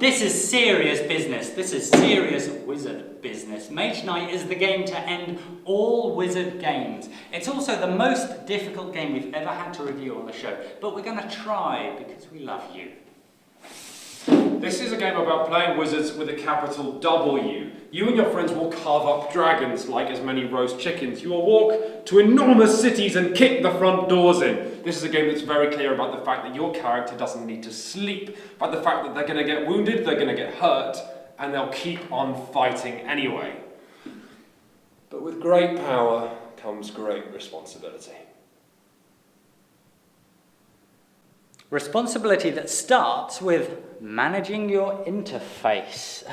This is serious business. This is serious wizard business. Mage Knight is the game to end all wizard games. It's also the most difficult game we've ever had to review on the show, but we're going to try because we love you. This is a game about playing wizards with a capital W. You and your friends will carve up dragons like as many roast chickens. You will walk to enormous cities and kick the front doors in. This is a game that's very clear about the fact that your character doesn't need to sleep, but the fact that they're going to get wounded, they're going to get hurt, and they'll keep on fighting anyway. But with great power comes great responsibility. Responsibility that starts with managing your interface.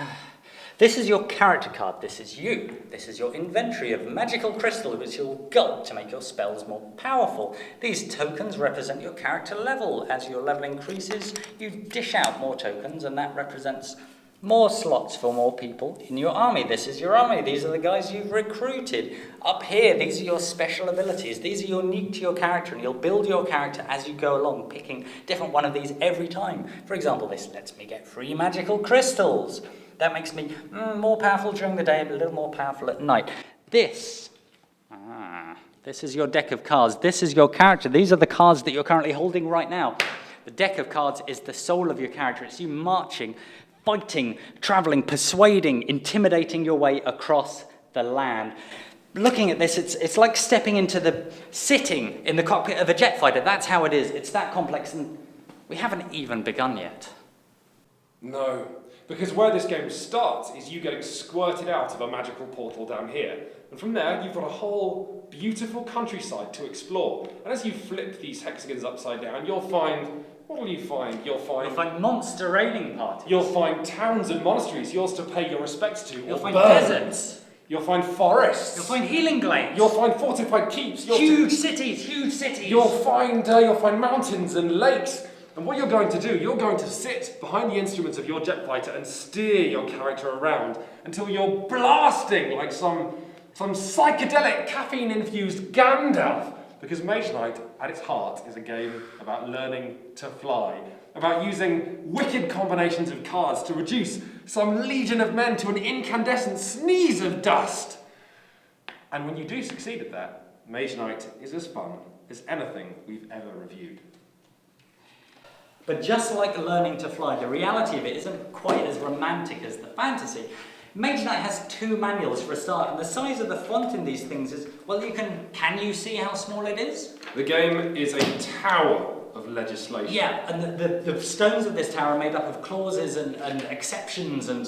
This is your character card, this is you. This is your inventory of magical crystal which you'll gulp to make your spells more powerful. These tokens represent your character level. As your level increases, you dish out more tokens, and that represents more slots for more people in your army. This is your army. These are the guys you've recruited. Up here, these are your special abilities. These are unique to your character, and you'll build your character as you go along, picking different one of these every time. For example, this lets me get free magical crystals. That makes me more powerful during the day, but a little more powerful at night. This is your deck of cards. This is your character. These are the cards that you're currently holding right now. The deck of cards is the soul of your character. It's you marching, fighting, traveling, persuading, intimidating your way across the land. Looking at this, it's like sitting in the cockpit of a jet fighter. That's how it is. It's that complex, and we haven't even begun yet. No, because where this game starts is you getting squirted out of a magical portal down here. And from there, you've got a whole beautiful countryside to explore. And as you flip these hexagons upside down, you'll find... What will you find? You'll find monster raiding parties. You'll find towns and monasteries yours to pay your respects to. You'll find deserts. You'll find forests. You'll find healing glades. You'll find fortified keeps. Huge cities. You'll find mountains and lakes. And what you're going to do, you're going to sit behind the instruments of your jet fighter and steer your character around until you're blasting like some psychedelic caffeine-infused Gandalf. Because Mage Knight, at its heart, is a game about learning to fly, about using wicked combinations of cards to reduce some legion of men to an incandescent sneeze of dust. And when you do succeed at that, Mage Knight is as fun as anything we've ever reviewed. But just like learning to fly, the reality of it isn't quite as romantic as the fantasy. Mage Knight has 2 manuals for a start, and the size of the font in these things is, well, can you see how small it is? The game is a tower of legislation. Yeah, and the stones of this tower are made up of clauses and exceptions and...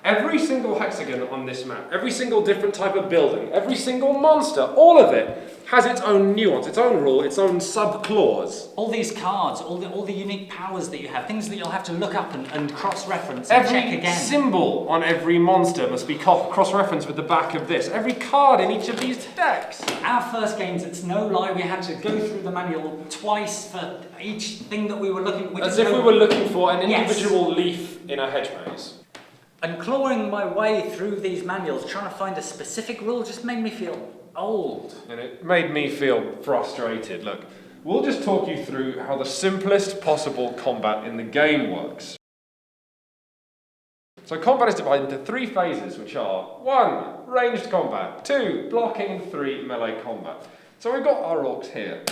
Every single hexagon on this map, every single different type of building, every single monster, all of it has its own nuance, its own rule, its own sub-clause. All these cards, all the unique powers that you have, things that you'll have to look up and cross-reference and check again. Every symbol on every monster must be cross-referenced with the back of this. Every card in each of these decks. Our first games, it's no lie, we had to go through the manual twice for each thing that we were looking for. As if we were looking for an individual leaf in a hedge maze. And clawing my way through these manuals, trying to find a specific rule, just made me feel old. And it made me feel frustrated. Look, we'll just talk you through how the simplest possible combat in the game works. So combat is divided into 3 phases, which are 1. Ranged combat, 2. Blocking, and 3. Melee combat. So we've got our orcs here.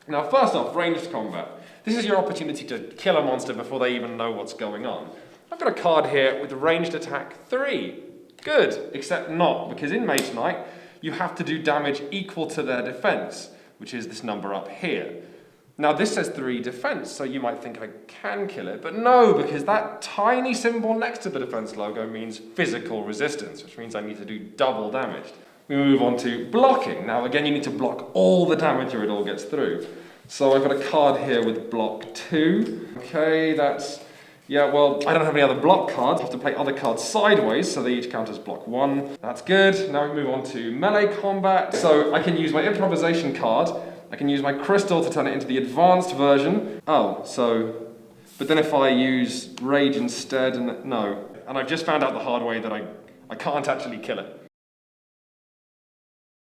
Now first off, ranged combat. This is your opportunity to kill a monster before they even know what's going on. I've got a card here with ranged attack 3. Good, except not, because in Mage Knight, you have to do damage equal to their defense, which is this number up here. Now this says 3 defense, so you might think I can kill it, but no, because that tiny symbol next to the defense logo means physical resistance, which means I need to do double damage. We move on to blocking. Now again, you need to block all the damage or it all gets through. So I've got a card here with block 2. Okay, that's... Yeah, well, I don't have any other block cards. I have to play other cards sideways, so they each count as block 1. That's good. Now we move on to melee combat. So I can use my improvisation card. I can use my crystal to turn it into the advanced version. But then if I use rage instead, no. And I've just found out the hard way that I can't actually kill it.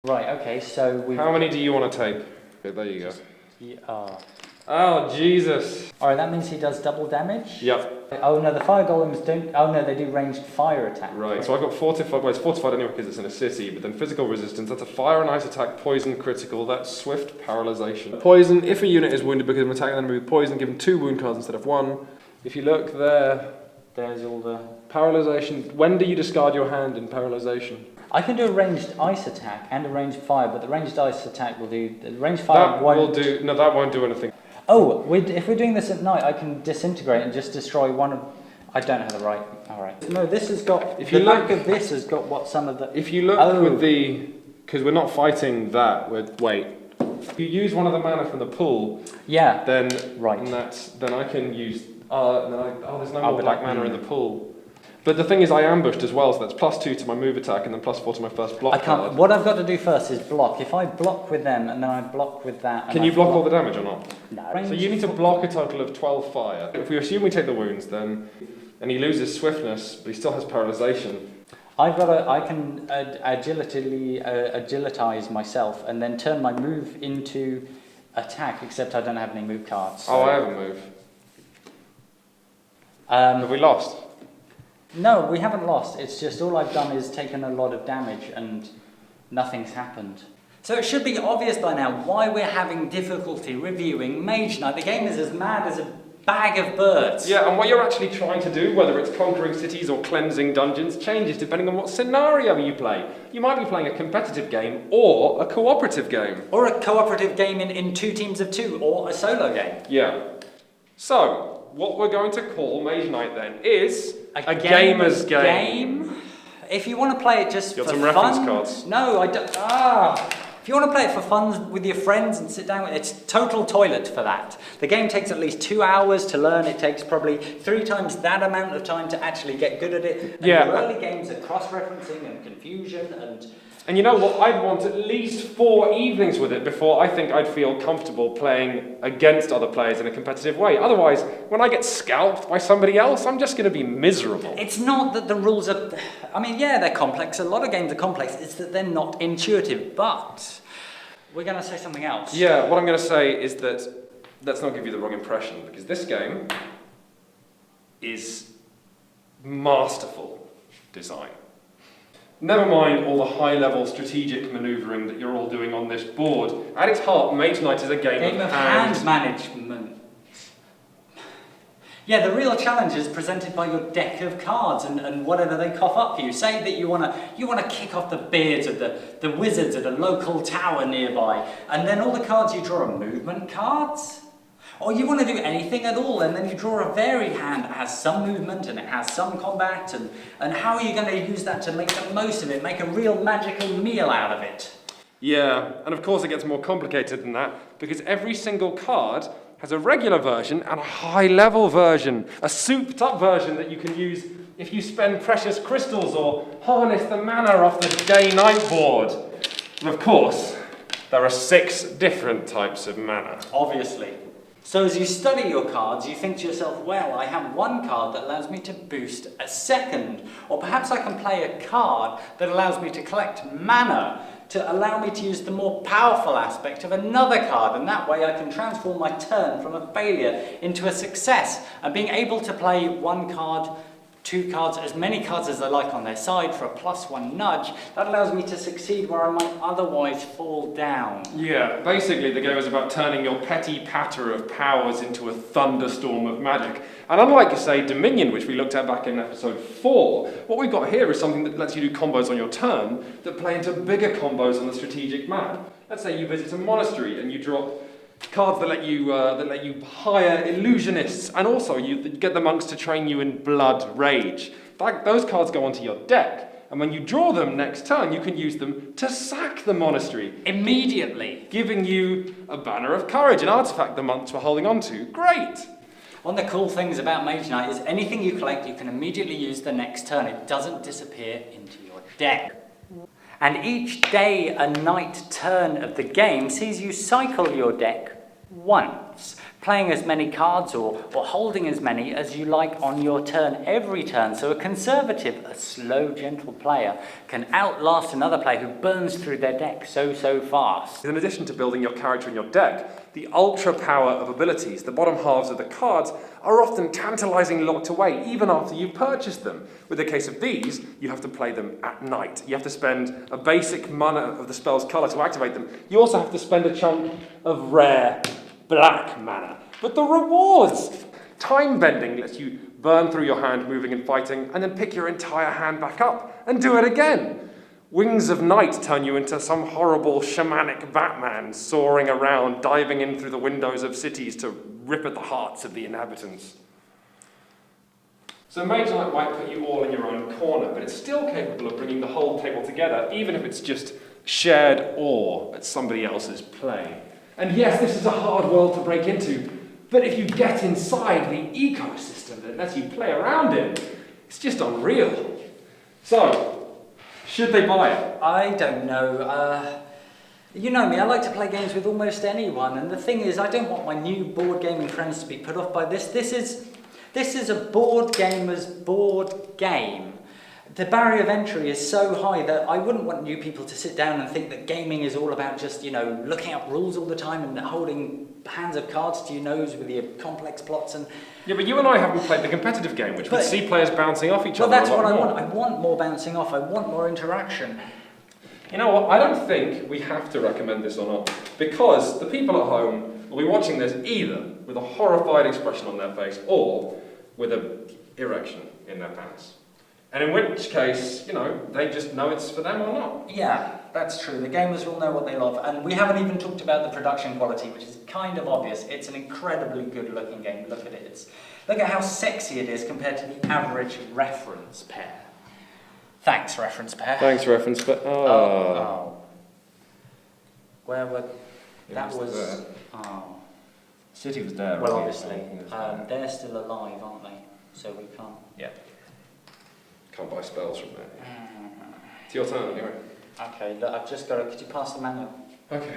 Right, okay, so we... How many do you want to take? Okay, there you go. Yeah. Oh, Jesus. Alright, that means he does double damage? Yep. Oh no, the fire golems don't... Oh no, they do ranged fire attack. Right, so I've got fortified, well it's fortified anyway because it's in a city, but then physical resistance, that's a fire and ice attack, poison, critical, that's swift paralyzation. Poison, if a unit is wounded because of an attack and enemy with poison, give them 2 wound cards instead of 1. If you look there, There's all the... Paralyzation, when do you discard your hand in paralyzation? I can do a ranged ice attack and a ranged fire, but the ranged ice attack will do... The ranged fire That won't... will do, no that won't do anything. Oh, if we're doing this at night, I can disintegrate and just destroy one of... I don't have the right... Alright. No, this has got... If you the look- back of this has got what some of the... If you look with the, because we're not fighting that, wait. If you use one of the mana from the pool, Yeah. then Right. then I can use, there's no more but black I- mana in the pool. But the thing is I ambushed as well, so that's +2 to my move attack and then +4 to my first block I can't... card. What I've got to do first is block. If I block with them and then I block with that... Can you block all the damage or not? No. So you need to block a total of 12 fire. If we assume we take the wounds then, and he loses swiftness, but he still has paralyzation. I can agilitize myself and then turn my move into attack, except I don't have any move cards. So. Oh, I have a move. Have we lost? No, we haven't lost. It's just all I've done is taken a lot of damage and nothing's happened. So it should be obvious by now why we're having difficulty reviewing Mage Knight. The game is as mad as a bag of birds. Yeah, and what you're actually trying to do, whether it's conquering cities or cleansing dungeons, changes depending on what scenario you play. You might be playing a competitive game or a cooperative game. Or a cooperative game in 2 teams of 2, or a solo game. Yeah. So, what we're going to call Mage Knight then is A gamer's game. If you want to play it just You for got some fun... reference cards? No, I don't... If you want to play it for fun with your friends and sit down with it's total toilet for that. The game takes at least 2 hours to learn. It takes probably 3 times that amount of time to actually get good at it. And Yeah. the early games are cross-referencing and confusion and... And you know what? I'd want at least 4 evenings with it before I think I'd feel comfortable playing against other players in a competitive way. Otherwise, when I get scalped by somebody else, I'm just going to be miserable. It's not that the rules are... I mean, yeah, they're complex. A lot of games are complex. It's that they're not intuitive. But we're going to say something else. Yeah, what I'm going to say is that, let's not give you the wrong impression, because this game is masterful design. Never mind all the high-level strategic manoeuvring that you're all doing on this board. At its heart, Mage Knight is a game of hand management. Yeah, the real challenge is presented by your deck of cards and whatever they cough up for you. Say that you wanna kick off the beards of the wizards at a local tower nearby, and then all the cards you draw are movement cards. Or you want to do anything at all, and then you draw a varied hand that has some movement and it has some combat, and how are you going to use that to make the most of it, make a real magical meal out of it? Yeah, and of course it gets more complicated than that, because every single card has a regular version and a high-level version, a souped-up version that you can use if you spend precious crystals or harness the mana off the day-night board. And of course, there are 6 different types of mana. Obviously. So as you study your cards, you think to yourself, well, I have one card that allows me to boost a second. Or perhaps I can play a card that allows me to collect mana to allow me to use the more powerful aspect of another card. And that way I can transform my turn from a failure into a success. And being able to play 1 card, 2 cards, as many cards as I like on their side for a +1 nudge, that allows me to succeed where I might otherwise fall down. Yeah, basically the game is about turning your petty patter of powers into a thunderstorm of magic. And unlike, say, Dominion, which we looked at back in episode 4, what we've got here is something that lets you do combos on your turn that play into bigger combos on the strategic map. Let's say you visit a monastery and you drop cards that let you hire illusionists, and also you get the monks to train you in blood rage. Those cards go onto your deck, and when you draw them next turn, you can use them to sack the monastery Immediately. giving you a banner of courage, an artifact the monks were holding on to. Great! One of the cool things about Mage Knight is anything you collect, you can immediately use the next turn. It doesn't disappear into your deck. And each day and night turn of the game sees you cycle your deck once. playing as many cards or holding as many as you like on your turn every turn. So a conservative, a slow, gentle player can outlast another player who burns through their deck so fast. In addition to building your character in your deck, the ultra power of abilities, the bottom halves of the cards, are often tantalizingly locked away even after you've purchased them. With the case of these, you have to play them at night. You have to spend a basic mana of the spell's colour to activate them. You also have to spend a chunk of rare black mana. But the rewards! Time bending lets you burn through your hand moving and fighting, and then pick your entire hand back up and do it again. Wings of Night turn you into some horrible shamanic Batman soaring around, diving in through the windows of cities to rip at the hearts of the inhabitants. So Mage Knight might put you all in your own corner, but it's still capable of bringing the whole table together, even if it's just shared awe at somebody else's play. And yes, this is a hard world to break into, but if you get inside the ecosystem that lets you play around in, it's just unreal. So, should they buy it? I don't know. You know me, I like to play games with almost anyone, and the thing is, I don't want my new board gaming friends to be put off by this. This is a board gamer's board game. The barrier of entry is so high that I wouldn't want new people to sit down and think that gaming is all about just, looking up rules all the time and holding hands of cards to your nose with your complex plots and... Yeah, but you and I haven't played the competitive game, which would see players bouncing off each other. Well, that's what I want. I want more bouncing off. I want more interaction. You know what? I don't think we have to recommend this or not, because the people at home will be watching this either with a horrified expression on their face or with an erection in their pants. And in which case, they just know it's for them or not. Yeah, that's true. The gamers will know what they love. And we haven't even talked about the production quality, which is kind of obvious. It's an incredibly good-looking game. Look at it. Look at how sexy it is compared to the average reference pair. Thanks, reference pair. Thanks, reference pair. Oh. Where were... That was... There. Oh. City was there. Well, right? obviously. They're still alive, aren't they? So we can't... Yeah. Can't buy spells from there. It's your turn anyway. Okay, look, I've just got to... Could you pass the manual? Okay.